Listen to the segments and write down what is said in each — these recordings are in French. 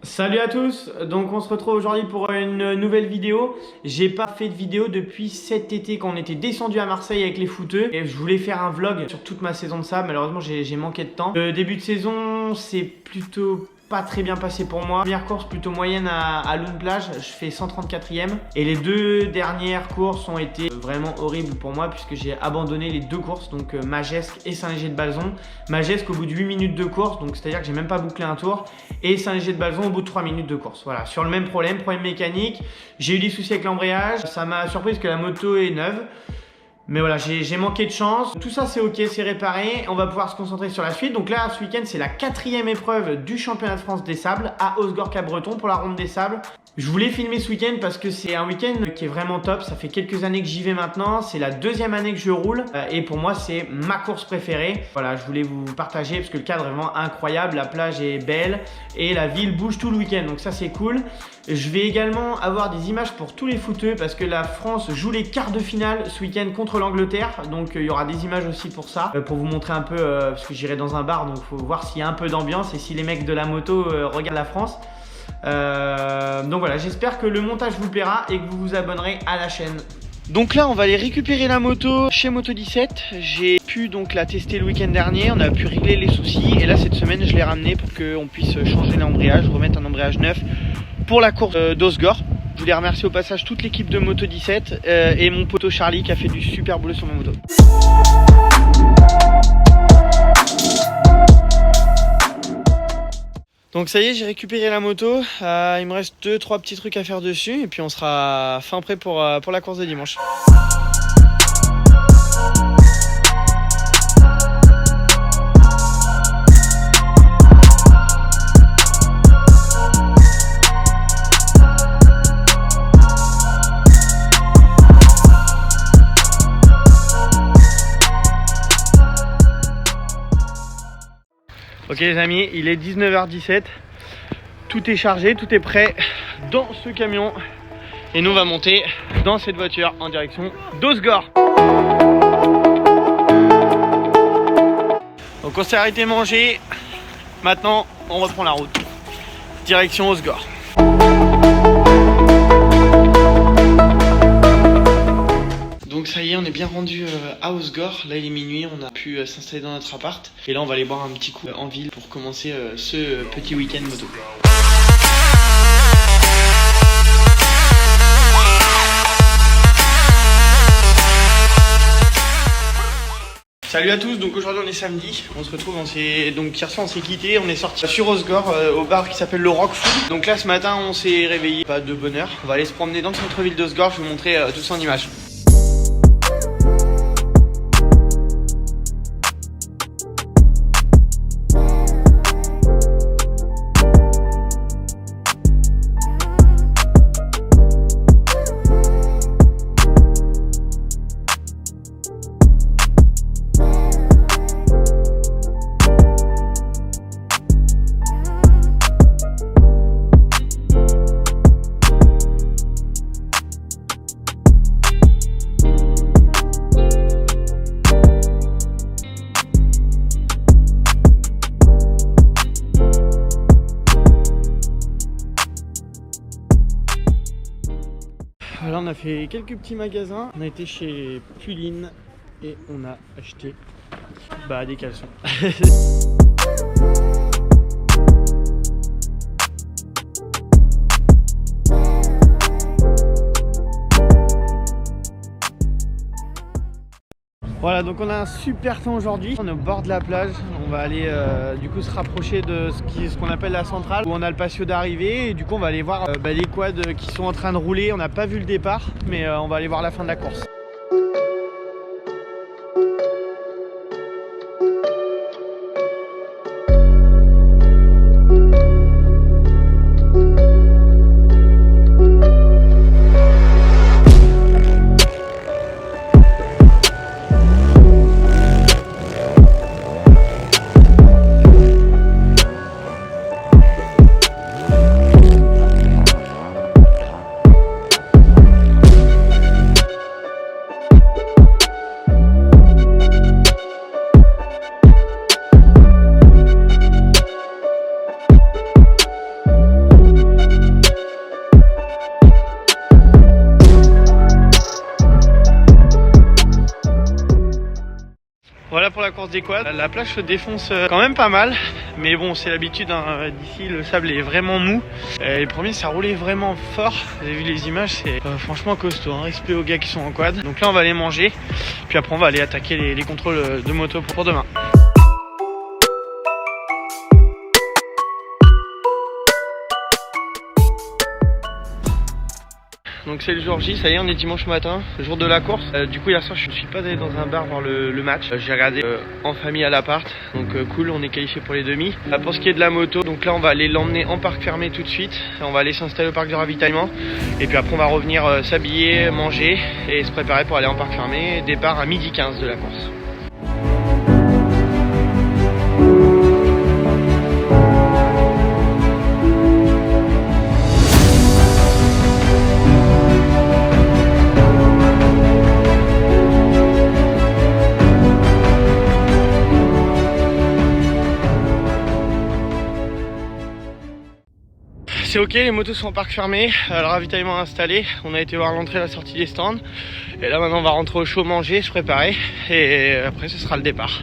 Salut à tous, donc on se retrouve aujourd'hui pour une nouvelle vidéo. J'ai pas fait de vidéo depuis cet été quand on était descendu à Marseille avec les footeux et je voulais faire un vlog sur toute ma saison de sable. Malheureusement j'ai manqué de temps. Le début de saison c'est plutôt pas très bien passé pour moi. Première course plutôt moyenne à Loun Plage, je fais 134e et les deux dernières courses ont été vraiment horribles pour moi puisque j'ai abandonné les deux courses, donc Magesque et Saint-Léger-de-Balzon. Magesque au bout de 8 minutes de course, donc c'est à dire que j'ai même pas bouclé un tour, et Saint-Léger-de-Balzon au bout de 3 minutes de course. Voilà, sur le même problème mécanique. J'ai eu des soucis avec l'embrayage, ça m'a surpris parce que la moto est neuve. Mais voilà, j'ai manqué de chance. Tout ça, c'est ok, c'est réparé. On va pouvoir se concentrer sur la suite. Donc là, ce week-end, c'est la 4e épreuve du championnat de France des sables à Osgore-Cap-Breton pour la Ronde des Sables. Je voulais filmer ce week-end parce que c'est un week-end qui est vraiment top. Ça fait quelques années que j'y vais maintenant. C'est la 2e année que je roule. Et pour moi, c'est ma course préférée. Voilà, je voulais vous partager parce que le cadre est vraiment incroyable. La plage est belle et la ville bouge tout le week-end. Donc ça, c'est cool. Je vais également avoir des images pour tous les footeux parce que la France joue les quarts de finale ce week-end contre l'Angleterre. Donc il y aura des images aussi pour ça. Pour vous montrer un peu, parce que j'irai dans un bar. Donc il faut voir s'il y a un peu d'ambiance et si les mecs de la moto regardent la France. Donc voilà, j'espère que le montage vous plaira et que vous vous abonnerez à la chaîne. Donc là on va aller récupérer la moto chez Moto17. J'ai pu donc la tester le week-end dernier, on a pu régler les soucis et là cette semaine je l'ai ramenée pour qu'on puisse changer l'embrayage, remettre un embrayage neuf pour la course d'Osgore. Je voulais remercier au passage toute l'équipe de Moto17 et mon poteau Charlie qui a fait du super boulot sur ma moto. Donc ça y est, j'ai récupéré la moto, il me reste 2-3 petits trucs à faire dessus et puis on sera fin prêt pour la course de dimanche. Ok les amis, il est 19h17, tout est chargé, tout est prêt dans ce camion et nous on va monter dans cette voiture en direction d'Osgore. Donc on s'est arrêté manger, maintenant on reprend la route, direction Osgore. Donc ça y est, on est bien rendu à Osgore. Là il est minuit, on a pu s'installer dans notre appart. Et là on va aller boire un petit coup en ville pour commencer ce petit week-end moto. Salut à tous, donc aujourd'hui on est samedi, on se retrouve, donc hier soir on s'est quitté, on est sorti sur Osgore au bar qui s'appelle le Rock Food. Donc là ce matin on s'est réveillé, pas de bonne heure. On va aller se promener dans le centre-ville d'Osgore, je vais vous montrer tout ça en images. Là on a fait quelques petits magasins, on a été chez Puline et on a acheté des caleçons. Voilà, donc on a un super temps aujourd'hui, on est au bord de la plage, on va aller du coup se rapprocher de ce qu'on appelle la centrale où on a le patio d'arrivée et du coup on va aller voir les quads qui sont en train de rouler. On n'a pas vu le départ mais on va aller voir la fin de la course. la course des quads. La plage se défonce quand même pas mal, mais bon, c'est l'habitude, hein. D'ici le sable est vraiment mou. Les premiers ça roulait vraiment fort. Vous avez vu les images, c'est franchement costaud, hein. Respect aux gars qui sont en quad. Donc là on va aller manger, puis après on va aller attaquer les contrôles de moto pour demain. Donc c'est le jour J, ça y est, on est dimanche matin, le jour de la course. Du coup hier soir je ne suis pas allé dans un bar voir le match. J'ai regardé en famille à l'appart, donc cool, on est qualifié pour les demi. Pour ce qui est de la moto, donc là on va aller l'emmener en parc fermé tout de suite. On va aller s'installer au parc de ravitaillement. Et puis après on va revenir s'habiller, manger et se préparer pour aller en parc fermé. Départ à 12h15 de la course. C'est ok, les motos sont en parc fermé, le ravitaillement installé, on a été voir l'entrée et la sortie des stands. Et là maintenant on va rentrer au chaud, manger, se préparer et après ce sera le départ.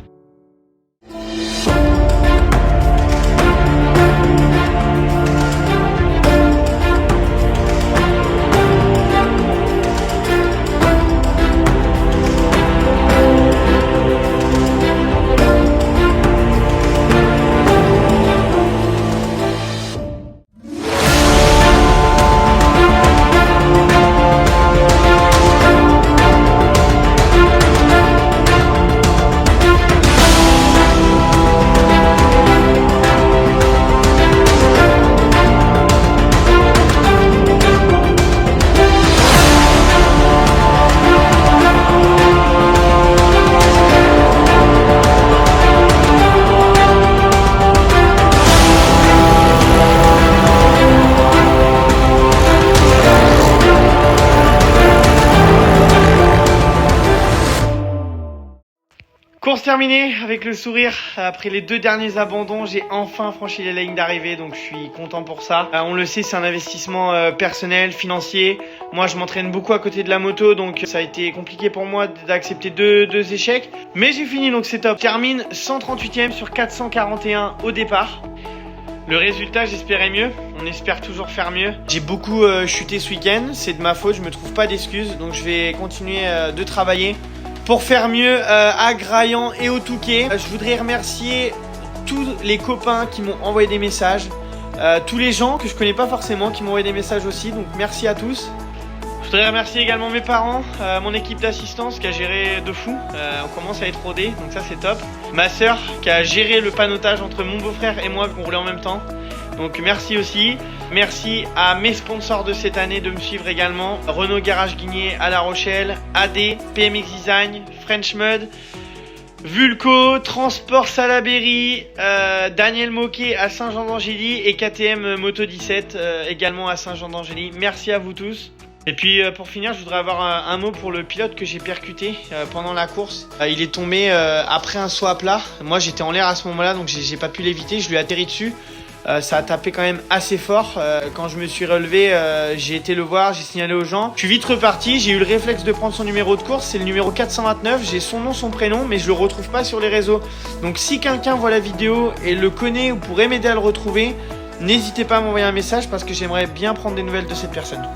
Course terminée avec le sourire. Après les 2 derniers abandons, j'ai enfin franchi les lignes d'arrivée, donc je suis content pour ça. On le sait, c'est un investissement personnel, financier. Moi je m'entraîne beaucoup à côté de la moto, donc ça a été compliqué pour moi d'accepter deux échecs. Mais j'ai fini, donc c'est top. Je termine 138e sur 441 au départ. Le résultat, j'espérais mieux. On espère toujours faire mieux. J'ai beaucoup chuté ce week-end, c'est de ma faute, je me trouve pas d'excuses. Donc je vais continuer de travailler pour faire mieux à Graillan et au Touquet. Je voudrais remercier tous les copains qui m'ont envoyé des messages, tous les gens que je connais pas forcément qui m'ont envoyé des messages aussi, donc merci à tous. Je voudrais remercier également mes parents, mon équipe d'assistance qui a géré de fou, on commence à être rodé, donc ça c'est top. Ma soeur qui a géré le panotage entre mon beau-frère et moi, qu'on roulait en même temps, donc merci aussi. Merci à mes sponsors de cette année de me suivre également, Renault Garage Guigné à La Rochelle, AD, PMX Design, French Mud, Vulco, Transport Salaberry, Daniel Moquet à Saint-Jean-d'Angély et KTM Moto 17 également à Saint-Jean-d'Angély. Merci à vous tous. Et puis pour finir, je voudrais avoir un mot pour le pilote que j'ai percuté pendant la course. Il est tombé après un saut à plat. Moi j'étais en l'air à ce moment-là, donc j'ai pas pu l'éviter, je lui ai atterri dessus. Ça a tapé quand même assez fort. Quand je me suis relevé, j'ai été le voir, j'ai signalé aux gens. Je suis vite reparti, j'ai eu le réflexe de prendre son numéro de course, c'est le numéro 429. J'ai son nom, son prénom, mais je le retrouve pas sur les réseaux. Donc si quelqu'un voit la vidéo et le connaît ou pourrait m'aider à le retrouver, n'hésitez pas à m'envoyer un message parce que j'aimerais bien prendre des nouvelles de cette personne.